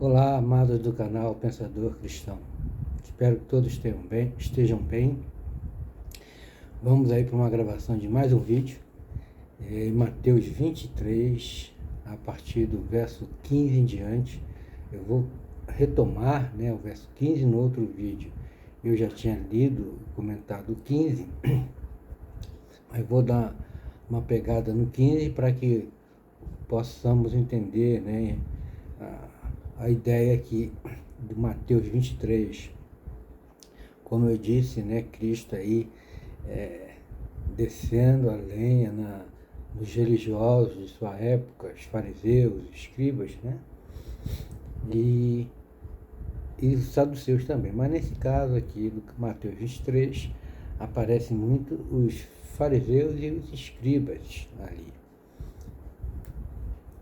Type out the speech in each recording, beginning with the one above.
Olá, amados do canal Pensador Cristão. Espero que todos estejam bem. Vamos aí para uma gravação de mais um vídeo. Em Mateus 23, a partir do verso 15 em diante. Eu vou retomar o verso 15 no outro vídeo. Eu já tinha lido, comentado o 15, mas vou dar uma pegada no 15 para que possamos entender a ideia aqui de Mateus 23. Como eu disse, Cristo aí descendo a lenha nos religiosos de sua época, os fariseus, os escribas, e os saduceus também. Mas nesse caso aqui do Mateus 23, aparecem muito os fariseus e os escribas ali.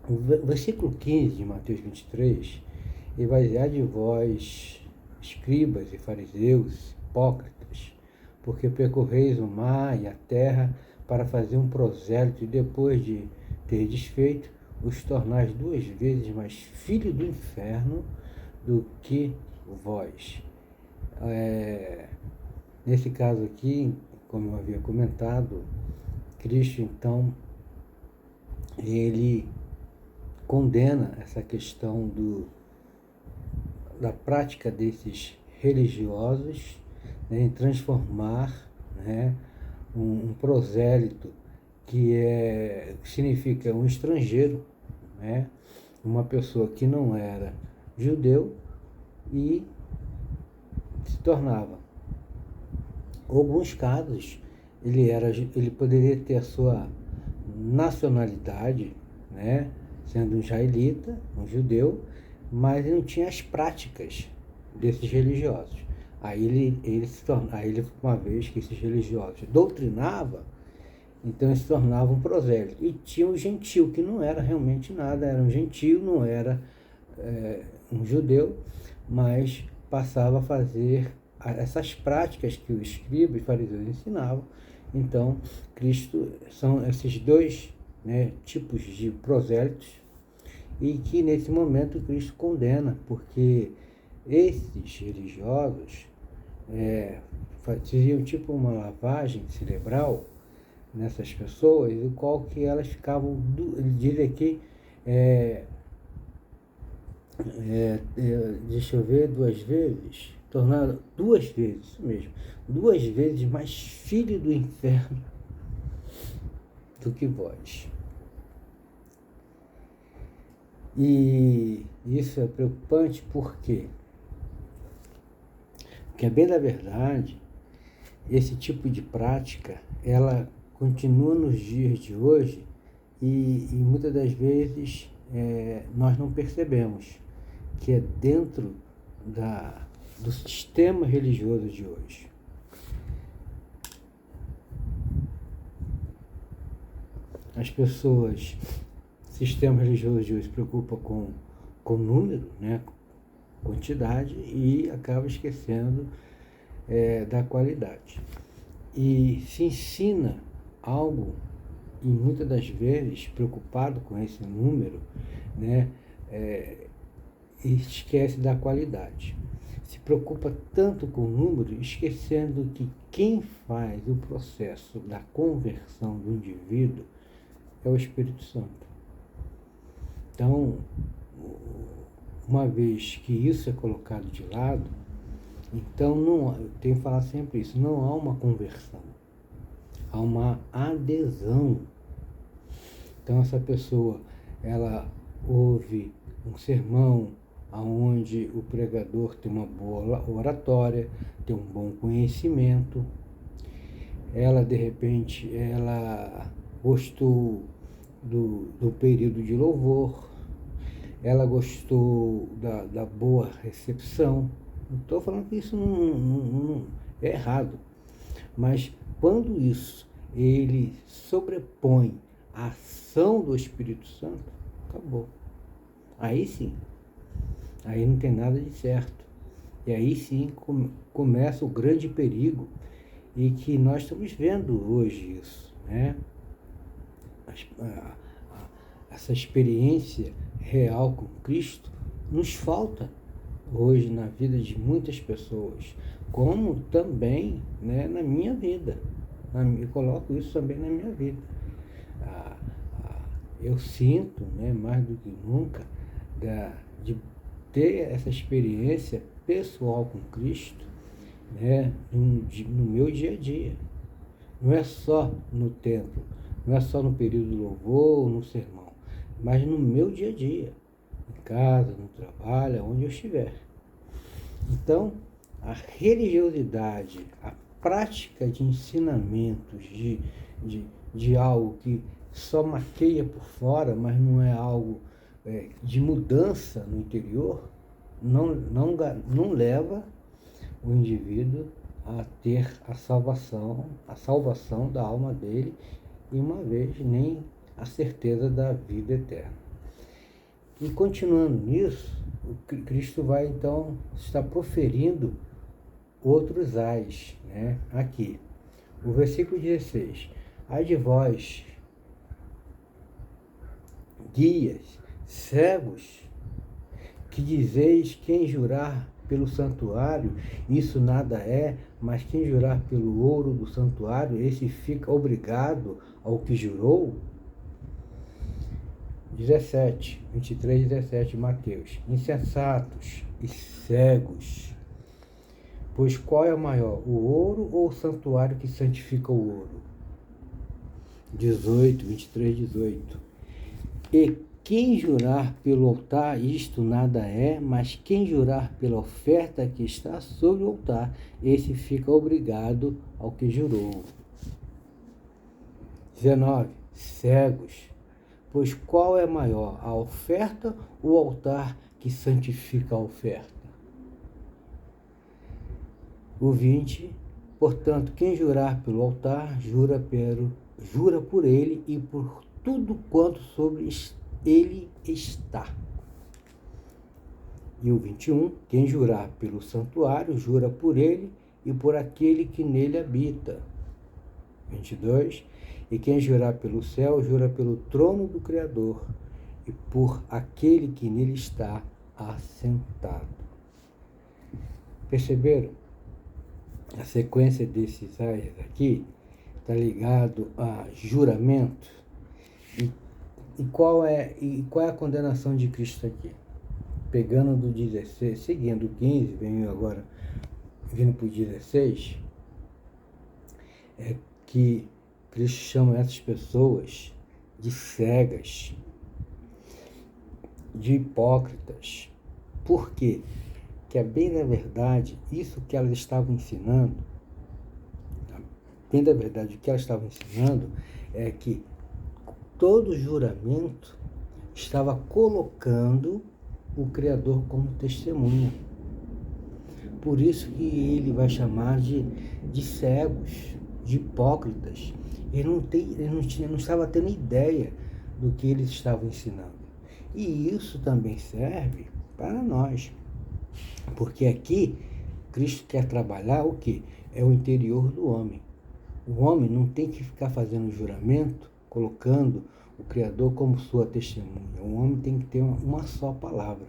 O versículo 15 de Mateus 23, ele vai dizer: ai de vós, escribas e fariseus, hipócritas, porque percorreis o mar e a terra para fazer um prosélito, e depois de ter desfeito, os tornais 2 vezes mais filho do inferno do que vós. Nesse caso aqui, como eu havia comentado, Cristo então, ele condena essa questão da prática desses religiosos em transformar um prosélito, que significa um estrangeiro, uma pessoa que não era judeu, e se tornava. Em alguns casos, ele poderia ter a sua nacionalidade, sendo um israelita, um judeu, mas ele não tinha as práticas desses religiosos. Aí uma vez que esses religiosos doutrinavam, então ele se tornava um prosélito. E tinha um gentil, que não era realmente nada, era um gentil, não era um judeu, mas passava a fazer essas práticas que os escribas e fariseus ensinavam. Então, Cristo são esses dois tipos de prosélitos, e que nesse momento Cristo condena, porque esses religiosos faziam tipo uma lavagem cerebral nessas pessoas, o qual que elas ficavam, ele diz aqui, deixa eu ver, 2 vezes, tornaram 2 vezes, isso mesmo, 2 vezes mais filho do inferno do que vós. E isso é preocupante porque, bem da verdade, esse tipo de prática, ela continua nos dias de hoje, e muitas das vezes nós não percebemos que é dentro do sistema religioso de hoje. As pessoas, o sistema religioso de hoje se preocupa com número, quantidade, e acaba esquecendo da qualidade. E se ensina algo, e muitas das vezes, preocupado com esse número, e esquece da qualidade. Se preocupa tanto com o número, esquecendo que quem faz o processo da conversão do indivíduo é o Espírito Santo. Então, uma vez que isso é colocado de lado, então eu tenho que falar sempre isso, não há uma conversão, há uma adesão. Então essa pessoa, ela ouve um sermão onde o pregador tem uma boa oratória, tem um bom conhecimento, ela de repente gostou do período de louvor, ela gostou da boa recepção. Não estou falando que isso não é errado, mas quando isso ele sobrepõe a ação do Espírito Santo, acabou. Aí sim, aí não tem nada de certo. E aí sim começa o grande perigo, e que nós estamos vendo hoje isso, essa experiência real com Cristo nos falta hoje na vida de muitas pessoas, como também, né, na minha vida. Eu coloco isso também na minha vida. Eu sinto, né, mais do que nunca, de ter essa experiência pessoal com Cristo, né, no meu dia a dia. Não é só no templo, não é só no período do louvor ou no sermão, mas no meu dia a dia, em casa, no trabalho, onde eu estiver. Então, a religiosidade, a prática de ensinamentos, de algo que só maqueia por fora, mas não é algo de mudança no interior, não leva o indivíduo a ter a salvação da alma dele e uma vez nem a certeza da vida eterna. E continuando nisso, o Cristo vai então estar proferindo outros ais, né? Aqui, o versículo 16: ai de vós, guias, cegos, que dizeis: quem jurar pelo santuário, isso nada é, mas quem jurar pelo ouro do santuário, esse fica obrigado ao que jurou. 23, 17, Mateus: insensatos e cegos, pois qual é maior, o ouro ou o santuário que santifica o ouro? 23, 18: e quem jurar pelo altar, isto nada é, mas quem jurar pela oferta que está sobre o altar, esse fica obrigado ao que jurou. 19, cegos, pois qual é maior, a oferta ou o altar que santifica a oferta? O 20, portanto, quem jurar pelo altar, jura por ele e por tudo quanto sobre ele está. E o 21, quem jurar pelo santuário, jura por ele e por aquele que nele habita. 22, e quem jurar pelo céu, jura pelo trono do Criador e por aquele que nele está assentado. Perceberam? A sequência desses ais aqui está ligado a juramento. E qual é a condenação de Cristo aqui? Pegando do 16, seguindo o 15, vindo para o 16, é que Cristo chama essas pessoas de cegas, de hipócritas. Por quê? Que bem na verdade, isso que elas estavam ensinando, bem na verdade, o que elas estavam ensinando é que todo juramento estava colocando o Criador como testemunha. Por isso que ele vai chamar de cegos, de hipócritas. Ele não estava tendo ideia do que eles estavam ensinando. E isso também serve para nós. Porque aqui, Cristo quer trabalhar o quê? É o interior do homem. O homem não tem que ficar fazendo juramento, colocando o Criador como sua testemunha. O homem tem que ter uma só palavra.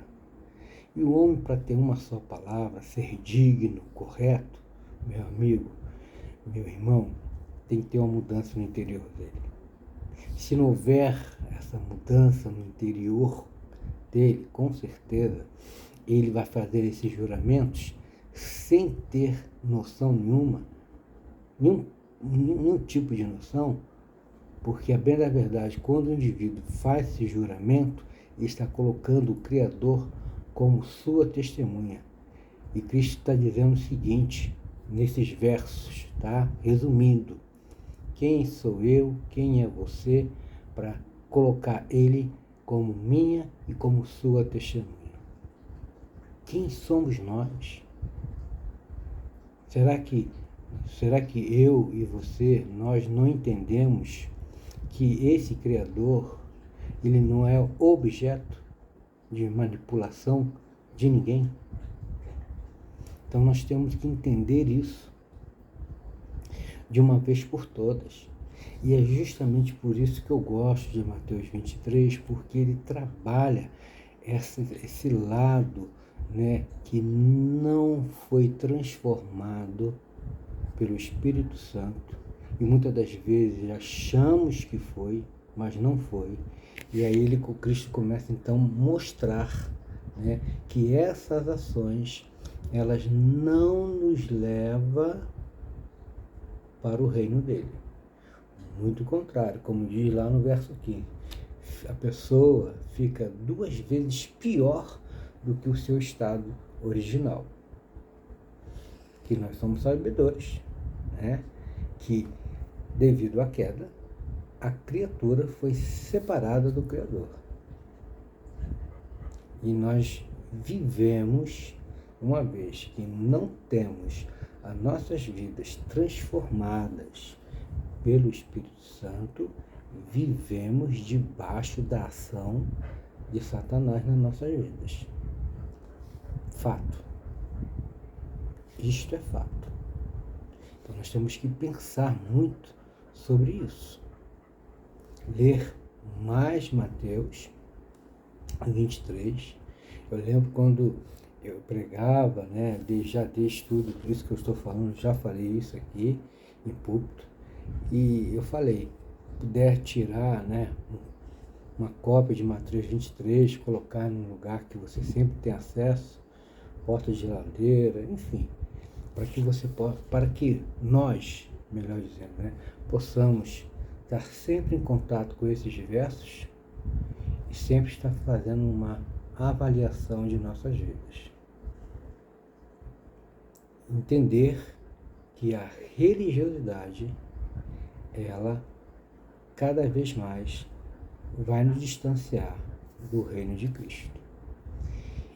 E o homem, para ter uma só palavra, ser digno, correto, meu amigo, meu irmão, tem que ter uma mudança no interior dele. Se não houver essa mudança no interior dele, com certeza, ele vai fazer esses juramentos sem ter noção nenhuma, nenhum tipo de noção, porque, a bem da verdade, quando o indivíduo faz esse juramento, ele está colocando o Criador como sua testemunha. E Cristo está dizendo o seguinte, nesses versos, tá? Resumindo, quem sou eu, quem é você, para colocar ele como minha e como sua testemunha? Quem somos nós? Será que eu e você, nós não entendemos que esse Criador, ele não é objeto de manipulação de ninguém? Então nós temos que entender isso de uma vez por todas. E é justamente por isso que eu gosto de Mateus 23, porque ele trabalha esse lado, né, que não foi transformado pelo Espírito Santo, e muitas das vezes achamos que foi, mas não foi. E aí o Cristo começa então a mostrar, né, que essas ações, elas não nos levam para o reino dele. Muito contrário, como diz lá no verso 15. A pessoa fica 2 vezes pior do que o seu estado original. Que nós somos sabedores, né? Que devido à queda, a criatura foi separada do Criador. E nós vivemos, uma vez que não temos as nossas vidas transformadas pelo Espírito Santo, vivemos debaixo da ação de Satanás nas nossas vidas. Fato. Isto é fato. Então nós temos que pensar muito sobre isso. Ler mais Mateus 23. Eu lembro quando eu pregava, né, já dei estudo, por isso que eu estou falando, já falei isso aqui em púlpito, e eu falei, puder tirar, né, uma cópia de Mateus 23, colocar num lugar que você sempre tem acesso, porta de geladeira, enfim, para que você possa, para que nós, melhor dizendo, né, possamos estar sempre em contato com esses versos e sempre estar fazendo uma avaliação de nossas vidas. Entender que a religiosidade, ela cada vez mais vai nos distanciar do reino de Cristo.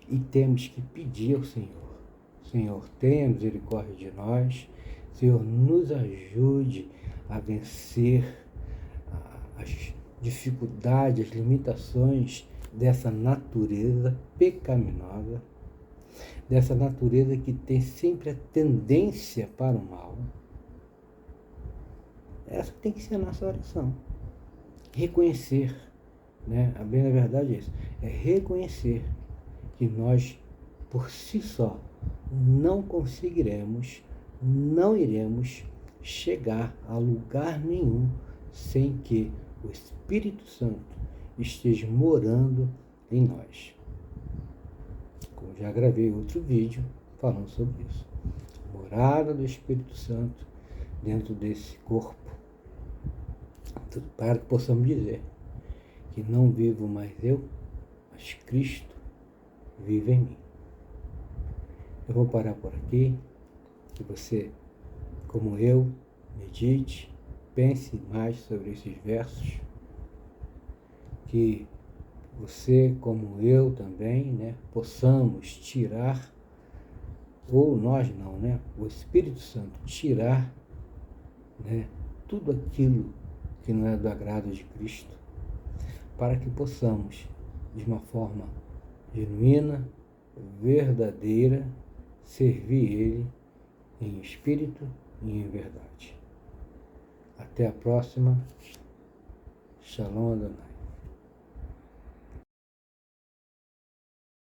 E temos que pedir ao Senhor: Senhor, tenha misericórdia de nós, Senhor, nos ajude a vencer as dificuldades, as limitações dessa natureza pecaminosa, dessa natureza que tem sempre a tendência para o mal. Essa tem que ser a nossa oração. Reconhecer, né? A bem na verdade é isso, é reconhecer que nós, por si só, não conseguiremos, não iremos chegar a lugar nenhum sem que o Espírito Santo esteja morando em nós. Como já gravei outro vídeo falando sobre isso. Morada do Espírito Santo dentro desse corpo, para que possamos dizer que não vivo mais eu, mas Cristo vive em mim. Eu vou parar por aqui, que você, como eu, medite, pense mais sobre esses versos, que você, como eu também, né, possamos tirar, ou nós não, né, o Espírito Santo tirar, né, tudo aquilo que não é do agrado de Cristo, para que possamos, de uma forma genuína, verdadeira, servir Ele em espírito e em verdade. Até a próxima. Shalom Adonai.